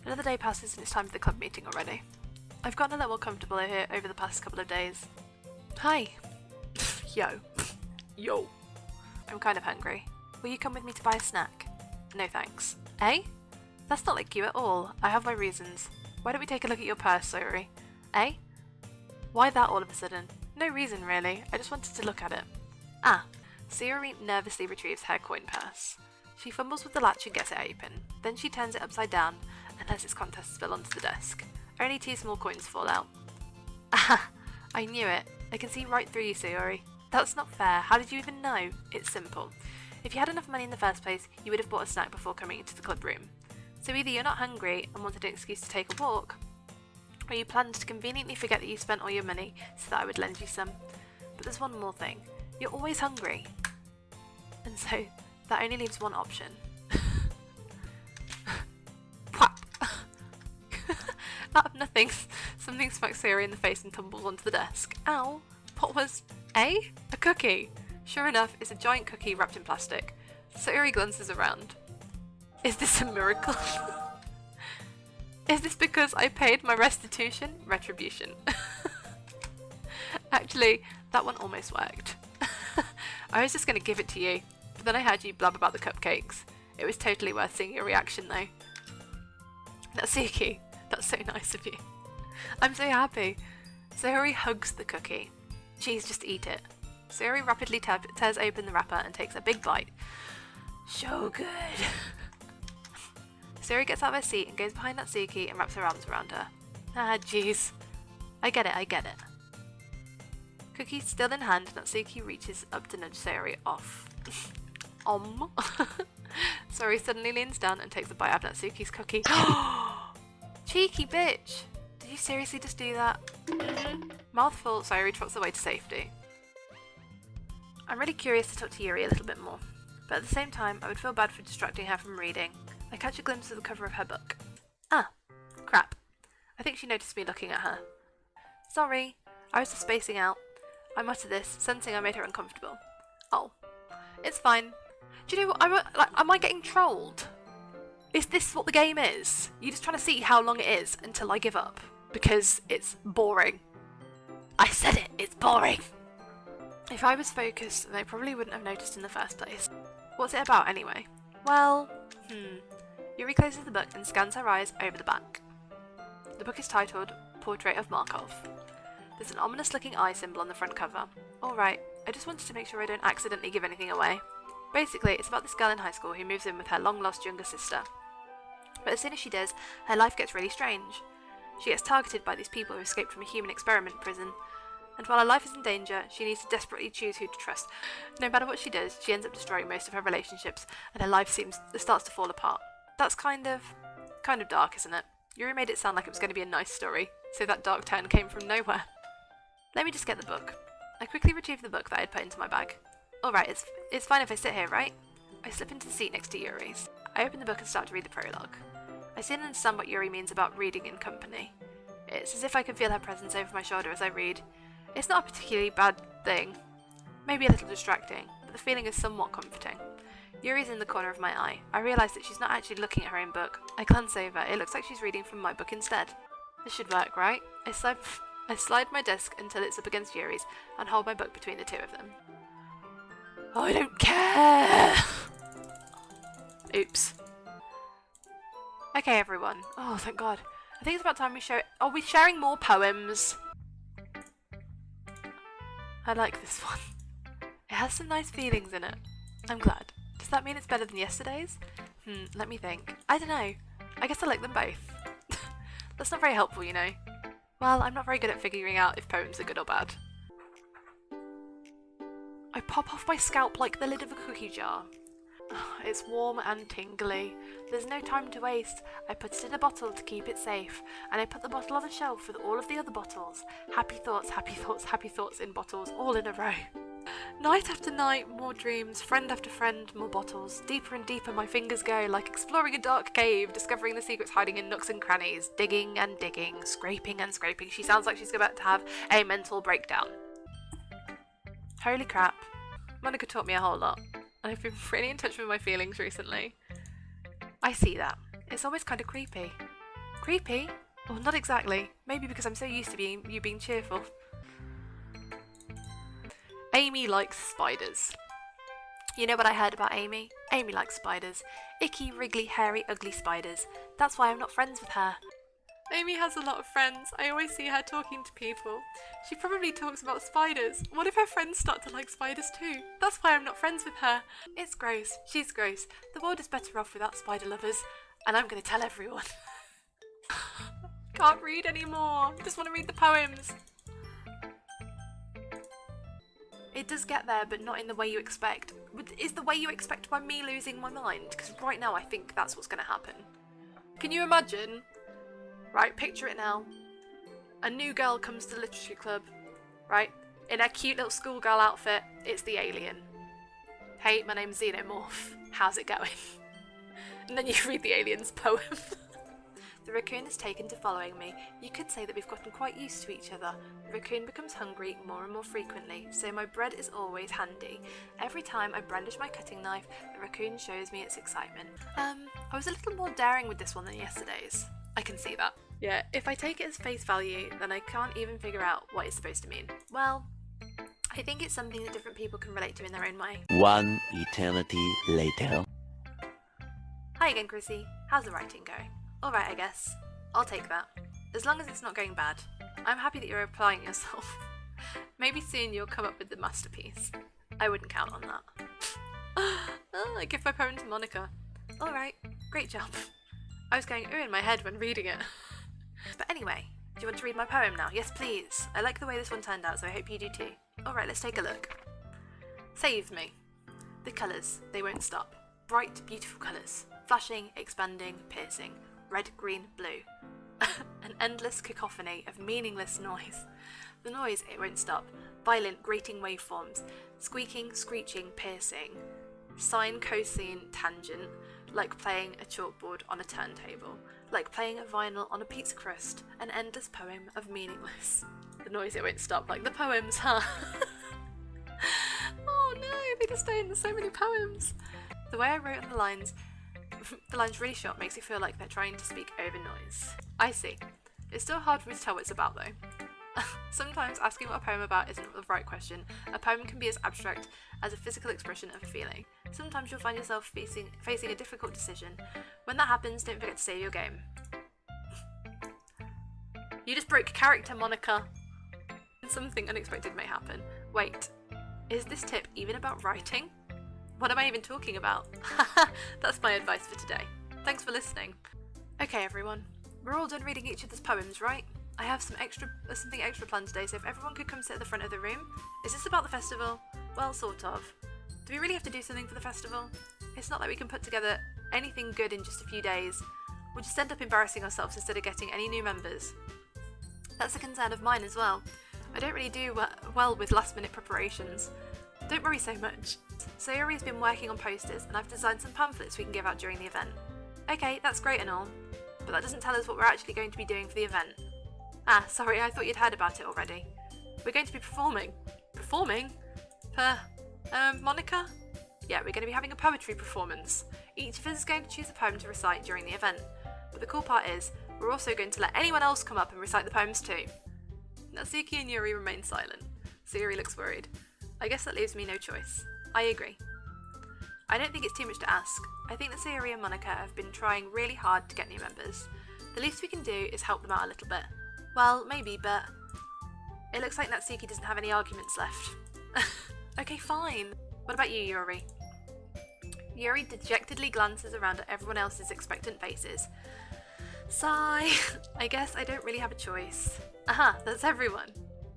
Another day passes and it's time for the club meeting already. I've gotten a little more comfortable here over the past couple of days. Hi. Yo. Yo. I'm kind of hungry. Will you come with me to buy a snack? No thanks. Eh? That's not like you at all. I have my reasons. Why don't we take a look at your purse, Sayori? Eh? Why that all of a sudden? No reason really, I just wanted to look at it. Ah. Sayori nervously retrieves her coin purse. She fumbles with the latch and gets it open. Then she turns it upside down and lets its contents spill onto the desk. Only 2 small coins fall out. Ah! I knew it. I can see right through you, Sayori. That's not fair. How did you even know? It's simple. If you had enough money in the first place, you would have bought a snack before coming into the club room. So either you're not hungry and wanted an excuse to take a walk, or you planned to conveniently forget that you spent all your money so that I would lend you some. But there's one more thing. You're always hungry. And so, that only leaves one option. Whap! Out of nothing, something smacks Sayori in the face and tumbles onto the desk. Ow! What was... A cookie! Sure enough, it's a giant cookie wrapped in plastic. Sayori glances around. Is this a miracle? Is this because I paid my restitution? Retribution. Actually, that one almost worked. I was just going to give it to you, but then I heard you blab about the cupcakes. It was totally worth seeing your reaction though. Natsuki, that's so nice of you. I'm so happy. Sayori hugs the cookie. Geez, just eat it. Sayori rapidly tears open the wrapper and takes a big bite. So good. Sayori gets out of her seat and goes behind Natsuki and wraps her arms around her. Ah, jeez. I get it. Cookie still in hand, Natsuki reaches up to nudge Sayori off. Sayori suddenly leans down and takes a bite out of Natsuki's cookie. Cheeky bitch! Did you seriously just do that? Mouthful, Sayori trots away to safety. I'm really curious to talk to Yuri a little bit more, but at the same time I would feel bad for distracting her from reading. I catch a glimpse of the cover of her book. Ah, crap. I think she noticed me looking at her. Sorry, I was just spacing out. I mutter this, sensing I made her uncomfortable. Oh, it's fine. Do you know what, am I getting trolled? Is this what the game is? You're just trying to see how long it is until I give up, because it's boring. I said it, it's boring! If I was focused, then I probably wouldn't have noticed in the first place. What's it about anyway? Well, Yuri closes the book and scans her eyes over the back. The book is titled Portrait of Markov. There's an ominous looking eye symbol on the front cover. Alright, I just wanted to make sure I don't accidentally give anything away. Basically, it's about this girl in high school who moves in with her long lost younger sister. But as soon as she does, her life gets really strange. She gets targeted by these people who escaped from a human experiment prison, and while her life is in danger, she needs to desperately choose who to trust. No matter what she does, she ends up destroying most of her relationships, and her life starts to fall apart. That's kind of dark, isn't it? Yuri made it sound like it was going to be a nice story, so that dark turn came from nowhere. Let me just get the book. I quickly retrieve the book that I had put into my bag. Alright, it's fine if I sit here, right? I slip into the seat next to Yuri's. I open the book and start to read the prologue. I still don't understand what Yuri means about reading in company. It's as if I can feel her presence over my shoulder as I read. It's not a particularly bad thing. Maybe a little distracting, but the feeling is somewhat comforting. Yuri's in the corner of my eye. I realise that she's not actually looking at her own book. I glance over. It looks like she's reading from my book instead. This should work, right? I slide my desk until it's up against Yuri's and hold my book between the two of them. Oh, I don't care! Oops. Okay, everyone. Oh, thank God. I think it's about time we show it. Are we sharing more poems? I like this one. It has some nice feelings in it. I'm glad. Does that mean it's better than yesterday's? Let me think. I don't know. I guess I like them both. That's not very helpful, you know. Well, I'm not very good at figuring out if poems are good or bad. I pop off my scalp like the lid of a cookie jar. It's warm and tingly. There's no time to waste. I put it in a bottle to keep it safe, and I put the bottle on a shelf with all of the other bottles. Happy thoughts, happy thoughts, happy thoughts in bottles, all in a row. Night after night, more dreams, friend after friend, more bottles. Deeper and deeper my fingers go, like exploring a dark cave, discovering the secrets hiding in nooks and crannies, digging and digging, scraping and scraping. She sounds like she's about to have a mental breakdown. Holy crap. Monica taught me a whole lot, and I've been really in touch with my feelings recently. I see that. It's almost kind of creepy. Creepy? Well, not exactly. Maybe because I'm so used to you being cheerful. Amy likes spiders. You know what I heard about Amy? Amy likes spiders. Icky, wriggly, hairy, ugly spiders. That's why I'm not friends with her. Amy has a lot of friends. I always see her talking to people. She probably talks about spiders. What if her friends start to like spiders too? That's why I'm not friends with her. It's gross. She's gross. The world is better off without spider lovers. And I'm going to tell everyone. Can't read anymore. Just want to read the poems. It does get there, but not in the way you expect. Is the way you expect by me losing my mind? Because right now I think that's what's going to happen. Can you imagine? Right, picture it now. A new girl comes to the literature club, right? In her cute little schoolgirl outfit, it's the alien. Hey, my name's Xenomorph. How's it going? And then you read the alien's poem. The raccoon has taken to following me. You could say that we've gotten quite used to each other. The raccoon becomes hungry more and more frequently, so my bread is always handy. Every time I brandish my cutting knife, the raccoon shows me its excitement. I was a little more daring with this one than yesterday's. I can see that. Yeah, if I take it as face value, then I can't even figure out what it's supposed to mean. Well, I think it's something that different people can relate to in their own way. One eternity later. Hi again, Chrissy. How's the writing going? Alright, I guess. I'll take that. As long as it's not going bad. I'm happy that you're applying yourself. Maybe soon you'll come up with the masterpiece. I wouldn't count on that. I give my poem to Monica. Alright, great job. I was going ooh in my head when reading it. But anyway, do you want to read my poem now? Yes, please. I like the way this one turned out, so I hope you do too. Alright, let's take a look. Save me. The colours, they won't stop. Bright, beautiful colours. Flashing, expanding, piercing. Red, green, blue. An endless cacophony of meaningless noise. The noise, it won't stop. Violent, grating waveforms. Squeaking, screeching, piercing. Sine, cosine, tangent. Like playing a chalkboard on a turntable. Like playing a vinyl on a pizza crust. An endless poem of meaningless. The noise, it won't stop. Like the poems, huh? Oh no, they just stay in so many poems. The way I wrote on the lines really short makes it feel like they're trying to speak over noise. I see. It's still hard for me to tell what it's about though. Sometimes asking what a poem about isn't the right question. A poem can be as abstract as a physical expression of a feeling. Sometimes you'll find yourself facing a difficult decision. When that happens, don't forget to save your game. You just broke character, Monica. Something unexpected may happen. Wait, is this tip even about writing? What am I even talking about? That's my advice for today. Thanks for listening. Okay everyone, we're all done reading each other's poems, right? I have something extra planned today, so if everyone could come sit at the front of the room. Is this about the festival? Well, sort of. Do we really have to do something for the festival? It's not like we can put together anything good in just a few days. We'll just end up embarrassing ourselves instead of getting any new members. That's a concern of mine as well. I don't really do well with last minute preparations. Don't worry so much. Sayori's been working on posters and I've designed some pamphlets we can give out during the event. Okay, that's great and all, but that doesn't tell us what we're actually going to be doing for the event. Ah, sorry, I thought you'd heard about it already. We're going to be performing. Performing? Monica? Yeah, we're going to be having a poetry performance. Each of us is going to choose a poem to recite during the event. But the cool part is, we're also going to let anyone else come up and recite the poems too. Natsuki and Yuri remain silent. Sayori looks worried. I guess that leaves me no choice. I agree. I don't think it's too much to ask. I think that Sayori and Monica have been trying really hard to get new members. The least we can do is help them out a little bit. Well, maybe, but it looks like Natsuki doesn't have any arguments left. Okay, fine. What about you, Yuri? Yuri dejectedly glances around at everyone else's expectant faces. Sigh. I guess I don't really have a choice. Aha, that's everyone.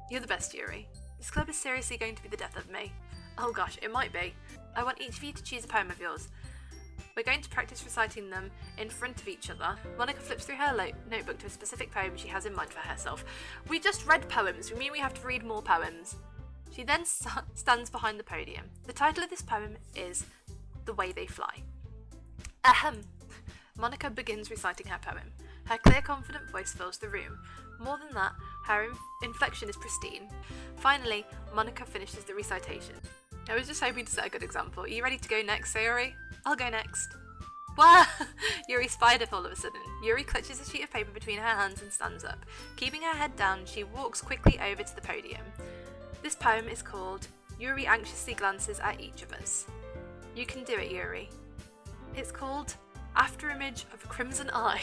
You're the best, Yuri. This club is seriously going to be the death of me. Oh gosh, it might be. I want each of you to choose a poem of yours. We're going to practice reciting them in front of each other. Monica flips through her notebook to a specific poem she has in mind for herself. We just read poems. We mean we have to read more poems. She then stands behind the podium. The title of this poem is The Way They Fly. Ahem. Monica begins reciting her poem. Her clear, confident voice fills the room. More than that, her inflection is pristine. Finally, Monica finishes the recitation. I was just hoping to set a good example. Are you ready to go next, Sayori? I'll go next. Wah! Yuri spied up all of a sudden. Yuri clutches a sheet of paper between her hands and stands up. Keeping her head down, she walks quickly over to the podium. This poem is called Yuri Anxiously Glances at Each of Us. You can do it, Yuri. It's called Afterimage of a Crimson Eye.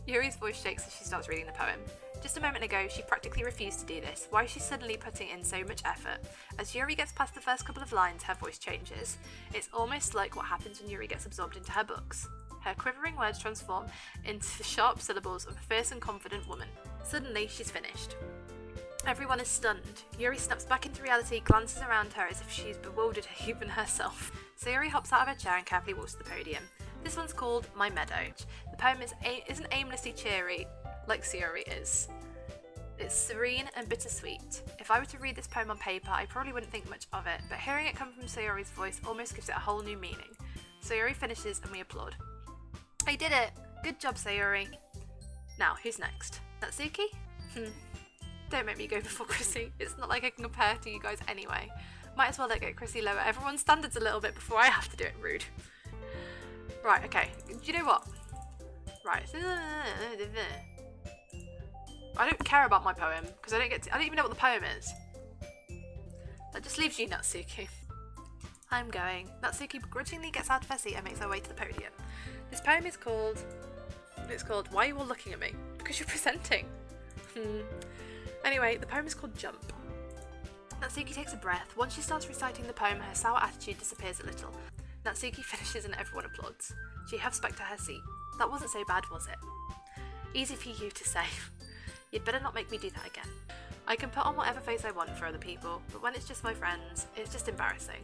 Yuri's voice shakes as she starts reading the poem. Just a moment ago, she practically refused to do this. Why is she suddenly putting in so much effort? As Yuri gets past the first couple of lines, her voice changes. It's almost like what happens when Yuri gets absorbed into her books. Her quivering words transform into the sharp syllables of a fierce and confident woman. Suddenly, she's finished. Everyone is stunned. Yuri snaps back into reality, glances around her as if she's bewildered even herself. So Yuri hops out of her chair and carefully walks to the podium. This one's called My Meadow. The poem isn't aimlessly cheery like Sayori is. It's serene and bittersweet. If I were to read this poem on paper, I probably wouldn't think much of it, but hearing it come from Sayori's voice almost gives it a whole new meaning. Sayori finishes and we applaud. I did it! Good job, Sayori. Now, who's next? Natsuki? Don't make me go before Chrissy. It's not like I can compare to you guys anyway. Might as well get Chrissy lower everyone's standards a little bit before I have to do it. Rude. Right, okay. Do you know what? Right. I don't care about my poem because I don't even know what the poem is. That just leaves you, Natsuki. I'm going. Natsuki begrudgingly gets out of her seat and makes her way to the podium. This poem is called... It's called Why Are You All Looking at Me? Because you're presenting. Anyway, the poem is called Jump. Natsuki takes a breath. Once she starts reciting the poem, her sour attitude disappears a little. Natsuki finishes and everyone applauds. She huffs back to her seat. That wasn't so bad, was it? Easy for you to say. You'd better not make me do that again. I can put on whatever face I want for other people, but when it's just my friends, it's just embarrassing.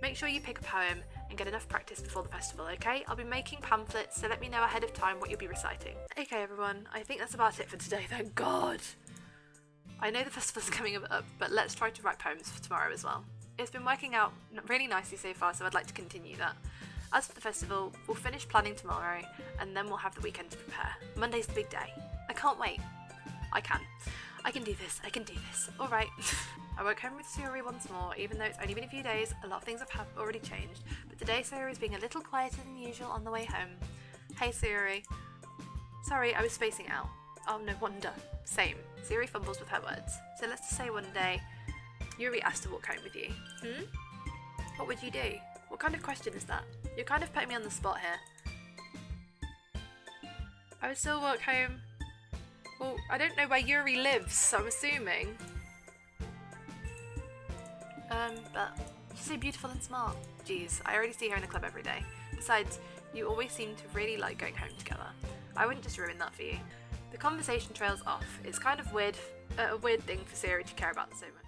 Make sure you pick a poem and get enough practice before the festival, okay? I'll be making pamphlets, so let me know ahead of time what you'll be reciting. Okay everyone, I think that's about it for today, thank God! I know the festival's coming up, but let's try to write poems for tomorrow as well. It's been working out really nicely so far, so I'd like to continue that. As for the festival, we'll finish planning tomorrow, and then we'll have the weekend to prepare. Monday's the big day. I can't wait. I can do this, I can do this. Alright. I woke home with Sayori once more, even though it's only been a few days, a lot of things have already changed, but today Sayori is being a little quieter than usual on the way home. Hey Sayori. Sorry, I was spacing out. Oh, no wonder. Same. Sayori fumbles with her words. So let's just say one day, Yuri asked to walk home with you. What would you do? What kind of question is that? You're kind of putting me on the spot here. I would still walk home. Well, I don't know where Yuri lives, so I'm assuming. But she's so beautiful and smart. Jeez, I already see her in the club every day. Besides, you always seem to really like going home together. I wouldn't just ruin that for you. The conversation trails off. It's kind of weird, a weird thing for Sayori to care about so much.